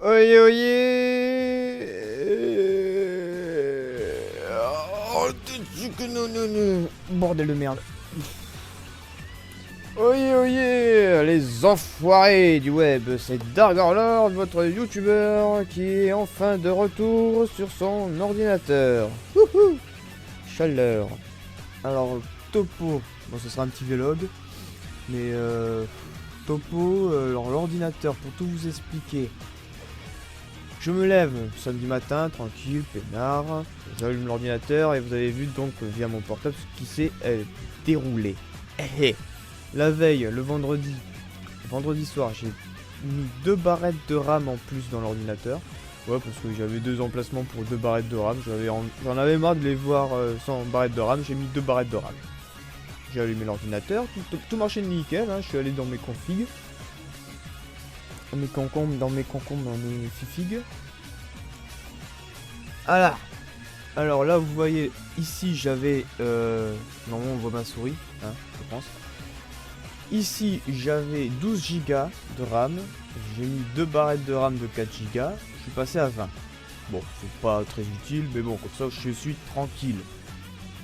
Oyez, oyez. Oh, bordel de merde. Oyez, oyez, les enfoirés du web, c'est Dark Warlord, votre youtubeur, qui est enfin de retour sur son ordinateur. Wouhou. Chaleur. Alors, topo, bon ce sera un petit vlog, mais topo, alors l'ordinateur, pour tout vous expliquer. Je me lève samedi matin, tranquille, peinard, j'allume l'ordinateur et vous avez vu donc via mon portable ce qui s'est déroulé. La veille, le vendredi soir, j'ai mis 2 barrettes de RAM en plus dans l'ordinateur. Ouais, parce que j'avais 2 emplacements pour 2 barrettes de RAM. J'en avais marre de les voir sans barrettes de RAM. J'ai mis 2 barrettes de RAM. J'ai allumé l'ordinateur, tout marchait nickel. Hein. Je suis allé dans mes configs. Dans mes concombres, dans mes fifigs. Alors là, vous voyez, ici j'avais... normalement on voit ma souris, hein, je pense. Ici, j'avais 12 Go de RAM, j'ai mis 2 barrettes de RAM de 4 Go, je suis passé à 20. Bon, c'est pas très utile, mais bon, comme ça, je suis tranquille.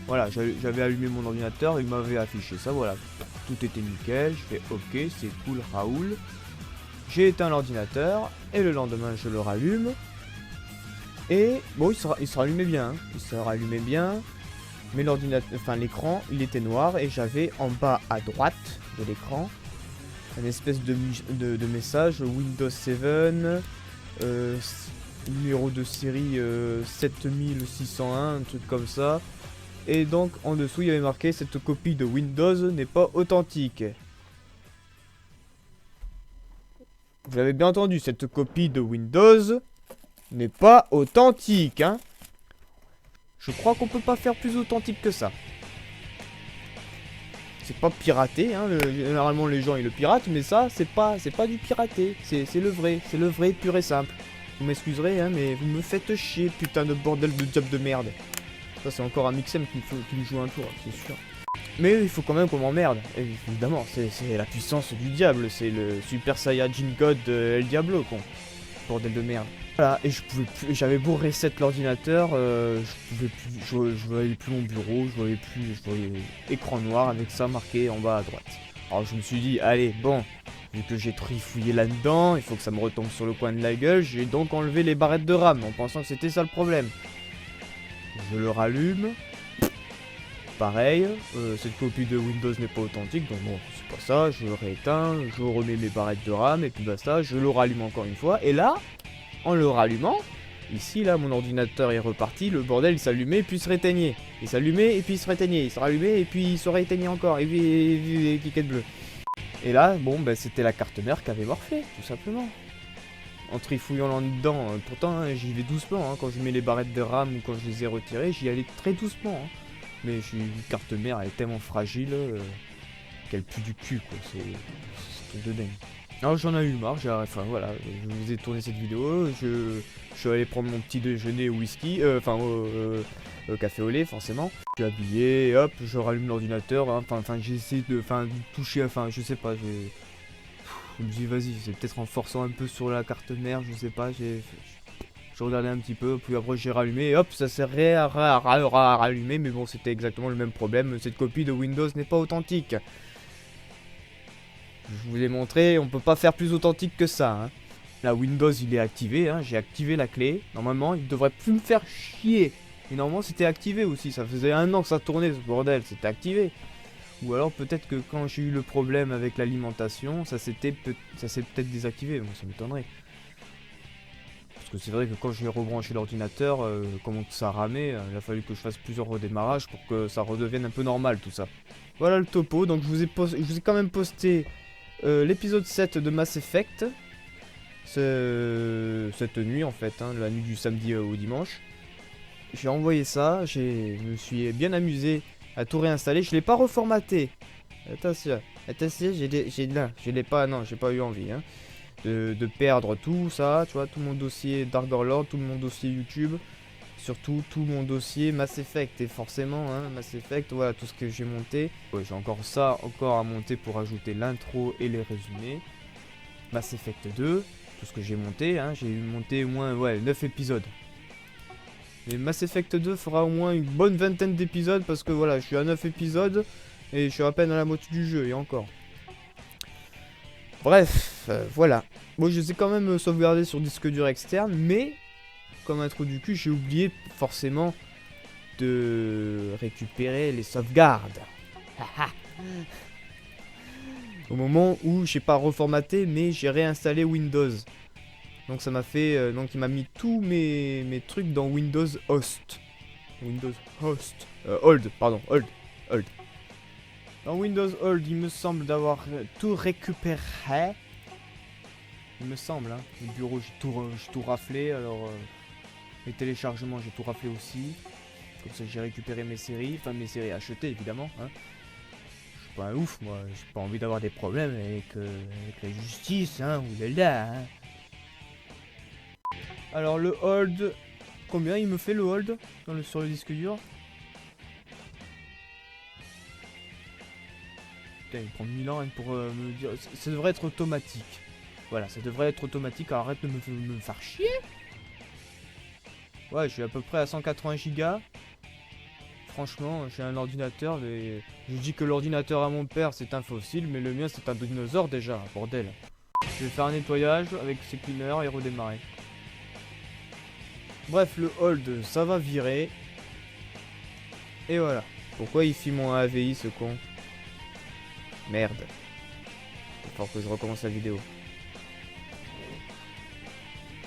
Voilà, j'avais allumé mon ordinateur, il m'avait affiché ça, voilà. Tout était nickel, je fais OK, c'est cool, Raoul. J'ai éteint l'ordinateur, et le lendemain, je le rallume. Et, bon, il se rallumait bien, hein. Il se rallumait bien. Mais l'ordinateur, enfin l'écran, il était noir et j'avais en bas à droite de l'écran une espèce de message Windows 7, numéro de série 7601, un truc comme ça. Et donc en dessous il y avait marqué cette copie de Windows n'est pas authentique. Vous l'avez bien entendu, cette copie de Windows n'est pas authentique, hein. Je crois qu'on peut pas faire plus authentique que ça. C'est pas piraté, hein. Généralement les gens ils le piratent, mais ça c'est pas du piraté. C'est le vrai pur et simple. Vous m'excuserez, hein, mais vous me faites chier, putain de bordel de job de merde. Ça c'est encore un Mixem qui me joue un tour, c'est sûr. Mais il faut quand même qu'on m'emmerde. Évidemment, c'est la puissance du diable, c'est le Super Saiyajin God El Diablo, con. Bordel de merde. Voilà, et je pouvais plus, j'avais beau reset l'ordinateur, je pouvais plus, je voyais plus mon bureau, je voyais écran noir avec ça marqué en bas à droite. Alors je me suis dit, allez, bon, vu que j'ai trifouillé là-dedans, il faut que ça me retombe sur le coin de la gueule, j'ai donc enlevé les barrettes de RAM en pensant que c'était ça le problème. Je le rallume, pareil, cette copie de Windows n'est pas authentique, donc bon, c'est pas ça, je le rééteins, je remets mes barrettes de RAM, et puis basta, je le rallume encore une fois, et là... En le rallumant, ici là mon ordinateur est reparti, le bordel il s'allumait et puis il se réteignait. Il s'allumait et puis il se réteignait, il se rallumait et puis il se réteignait encore, et puis étiquette bleue. Et là, bon bah c'était la carte mère qui avait morflé, tout simplement. En trifouillant là-dedans, pourtant hein, j'y vais doucement, hein, quand je mets les barrettes de RAM ou quand je les ai retirées, j'y allais très doucement. Hein. Mais une carte mère elle est tellement fragile qu'elle pue du cul quoi, c'est tout de dingue. Alors j'en ai eu marre, enfin voilà, je vous ai tourné cette vidéo, je suis allé prendre mon petit déjeuner au whisky, au café au lait forcément. Je suis habillé, et hop, je rallume l'ordinateur, hein, enfin j'essaie de toucher, enfin je sais pas, je me dis vas-y, c'est peut-être en forçant un peu sur la carte mère, je sais pas, je regardais un petit peu, puis après j'ai rallumé, et hop, ça s'est rallumé, mais bon c'était exactement le même problème, cette copie de Windows n'est pas authentique. Je vous l'ai montré, on peut pas faire plus authentique que ça. Hein. Là, Windows, il est activé. Hein. J'ai activé la clé. Normalement, il devrait plus me faire chier. Et normalement, c'était activé aussi. Ça faisait 1 an que ça tournait, ce bordel. C'était activé. Ou alors, peut-être que quand j'ai eu le problème avec l'alimentation, ça s'est peut-être désactivé. Bon, ça m'étonnerait. Parce que c'est vrai que quand j'ai rebranché l'ordinateur, comment ça ramait, il a fallu que je fasse plusieurs redémarrages pour que ça redevienne un peu normal, tout ça. Voilà le topo. Donc, je vous ai quand même posté... l'épisode 7 de Mass Effect, cette nuit en fait, hein, la nuit du samedi au dimanche. J'ai envoyé ça, je me suis bien amusé à tout réinstaller, je l'ai pas reformaté. Attention, je l'ai pas, non, j'ai pas eu envie hein, de perdre tout ça, tu vois, tout mon dossier Dark Warlord, tout mon dossier YouTube. Surtout tout mon dossier Mass Effect et forcément hein, Mass Effect, voilà tout ce que j'ai monté. Ouais, j'ai encore ça à monter pour ajouter l'intro et les résumés. Mass Effect 2, tout ce que j'ai monté, hein. J'ai monté au moins, ouais, 9 épisodes. Et Mass Effect 2 fera au moins une bonne vingtaine d'épisodes, parce que voilà, je suis à 9 épisodes, et je suis à peine à la moitié du jeu, et encore. Bref, voilà. Bon, je les ai quand même sauvegardés sur disque dur externe, mais, comme un trou du cul, j'ai oublié forcément de récupérer les sauvegardes. Au moment où j'ai pas reformaté, mais j'ai réinstallé Windows. Donc ça m'a fait, donc il m'a mis tous mes trucs dans Windows Host. Windows Host. Old, pardon, Old. Dans Windows Old, il me semble d'avoir tout récupéré. Il me semble, hein. Le bureau, j'ai tout raflé. Alors, les téléchargements, j'ai tout raflé aussi. Comme ça, j'ai récupéré mes séries. Enfin, mes séries achetées, évidemment. Hein. Je suis pas un ouf, moi. J'ai pas envie d'avoir des problèmes avec la justice, hein. Oulala, hein. Alors, le hold. Combien il me fait le hold sur le disque dur? Putain, il prend 1000 ans hein, pour me dire. Ça devrait être automatique. Voilà, ça devrait être automatique. Alors, arrête de me faire chier. Ouais, je suis à peu près à 180 Go. Franchement, j'ai un ordinateur. Mais je dis que l'ordinateur à mon père, c'est un fossile. Mais le mien, c'est un dinosaure déjà. Bordel. Je vais faire un nettoyage avec ces cleaners et redémarrer. Bref, le hold, ça va virer. Et voilà. Pourquoi il filme mon AVI, ce con? Merde. Il faut que je recommence la vidéo.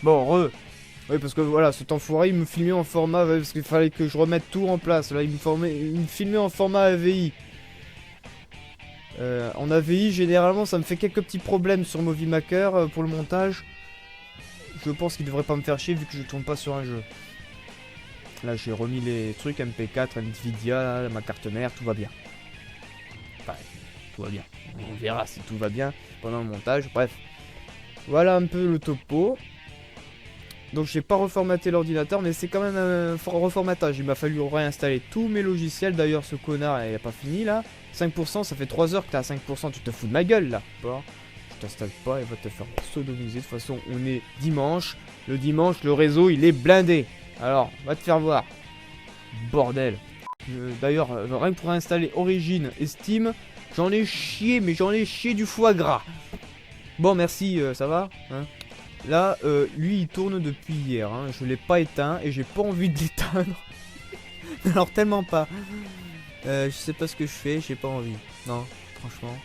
Bon, oui, parce que voilà, cet enfoiré, il me filmait en format... Parce qu'il fallait que je remette tout en place. Là, il me filmait en format AVI. En AVI, généralement, ça me fait quelques petits problèmes sur Movie Maker pour le montage. Je pense qu'il devrait pas me faire chier vu que je tourne pas sur un jeu. Là, j'ai remis les trucs MP4, Nvidia, là, ma carte mère, tout va bien. Enfin, tout va bien. On verra si tout va bien pendant le montage. Bref, voilà un peu le topo. Donc, j'ai pas reformaté l'ordinateur, mais c'est quand même un reformatage. Il m'a fallu réinstaller tous mes logiciels. D'ailleurs, ce connard, il a pas fini là. 5%, ça fait 3 heures que t'as à 5%. Tu te fous de ma gueule là. Je t'installe pas et va te faire sodomiser. De toute façon, on est dimanche. Le dimanche, le réseau, il est blindé. Alors, va te faire voir. Bordel. D'ailleurs, rien que pour installer Origin et Steam, j'en ai chié, mais j'en ai chié du foie gras. Bon, merci, ça va hein. Là, lui, il tourne depuis hier. Hein. Je l'ai pas éteint et j'ai pas envie de l'éteindre. Alors, tellement pas. Je sais pas ce que je fais, j'ai pas envie. Non, franchement.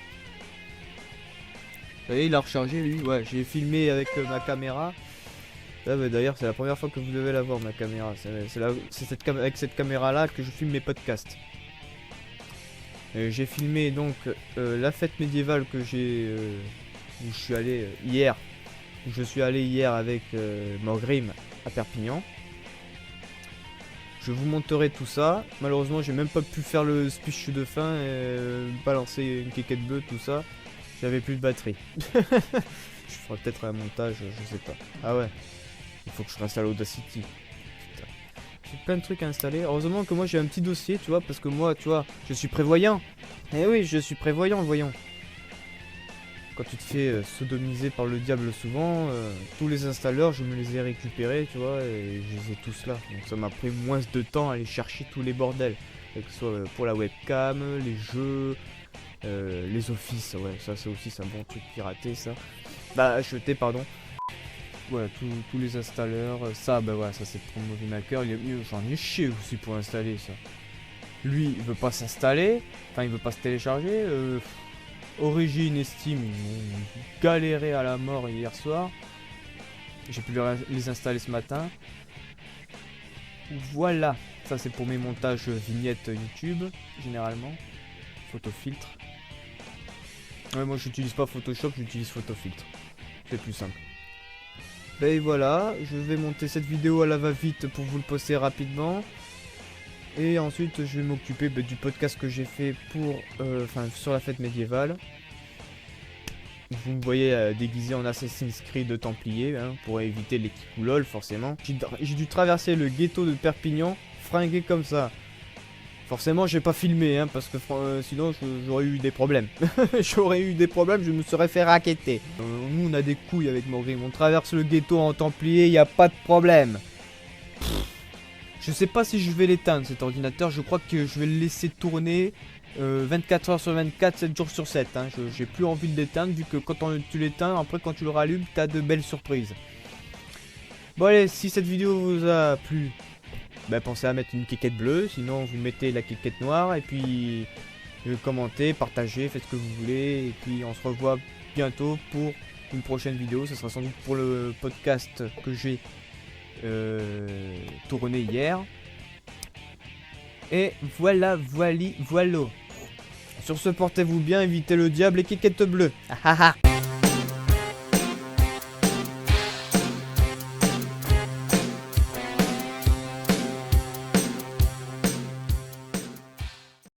Vous voyez, il a rechargé lui. Ouais, j'ai filmé avec ma caméra. Là, bah, d'ailleurs, c'est la première fois que vous devez la voir, ma caméra. C'est avec cette caméra-là que je filme mes podcasts. J'ai filmé donc la fête médiévale que j'ai... où je suis allé hier. Où je suis allé hier avec Morgrim à Perpignan. Je vous montrerai tout ça. Malheureusement, j'ai même pas pu faire le speech de fin et balancer une quéquette bleue, tout ça. J'avais plus de batterie. Je ferai peut-être un montage, je sais pas. Ah ouais. Il faut que je réinstalle Audacity. Putain. J'ai plein de trucs à installer. Heureusement que moi j'ai un petit dossier, tu vois, parce que moi, tu vois, je suis prévoyant. Eh oui, je suis prévoyant, voyons. Quand tu te fais sodomiser par le diable souvent, tous les installeurs, je me les ai récupérés, tu vois, et je les ai tous là. Donc ça m'a pris moins de temps à aller chercher tous les bordels. Que ce soit pour la webcam, les jeux... les offices, ouais, ça c'est aussi un bon truc piraté, ça. Bah, acheter, pardon. Voilà, tous les installeurs. Ça, bah voilà, ça c'est pour Movie Maker. J'en ai chié aussi pour installer ça. Lui, il veut pas s'installer. Enfin, il veut pas se télécharger. Origin et Steam, ils m'ont galéré à la mort hier soir. J'ai pu les installer ce matin. Voilà. Ça c'est pour mes montages vignettes YouTube, généralement. Photofiltre. Ouais, moi j'utilise pas Photoshop, j'utilise Photofiltre. C'est plus simple. Et voilà, je vais monter cette vidéo à la va-vite pour vous le poster rapidement. Et ensuite je vais m'occuper du podcast que j'ai fait pour, sur la fête médiévale. Vous me voyez déguisé en Assassin's Creed Templier, hein, pour éviter les kikoulol forcément. J'ai dû traverser le ghetto de Perpignan, fringué comme ça. Forcément, j'ai pas filmé, hein, parce que sinon j'aurais eu des problèmes. J'aurais eu des problèmes, je me serais fait racketter. Nous, on a des couilles avec Morim. On traverse le ghetto en Templier, y a pas de problème. Je sais pas si je vais l'éteindre cet ordinateur. Je crois que je vais le laisser tourner 24 heures sur 24, 7 jours sur 7. Hein. J'ai plus envie de l'éteindre, vu que quand tu l'éteins, après quand tu le rallumes, t'as de belles surprises. Bon allez, si cette vidéo vous a plu, bah, pensez à mettre une cliquette bleue, sinon vous mettez la cliquette noire, et puis commentez, partagez, faites ce que vous voulez, et puis on se revoit bientôt pour une prochaine vidéo. Ce sera sans doute pour le podcast que j'ai tourné hier. Et voilà, voilà. Sur ce, portez-vous bien, évitez le diable et cliquette bleue. Ah ah ah.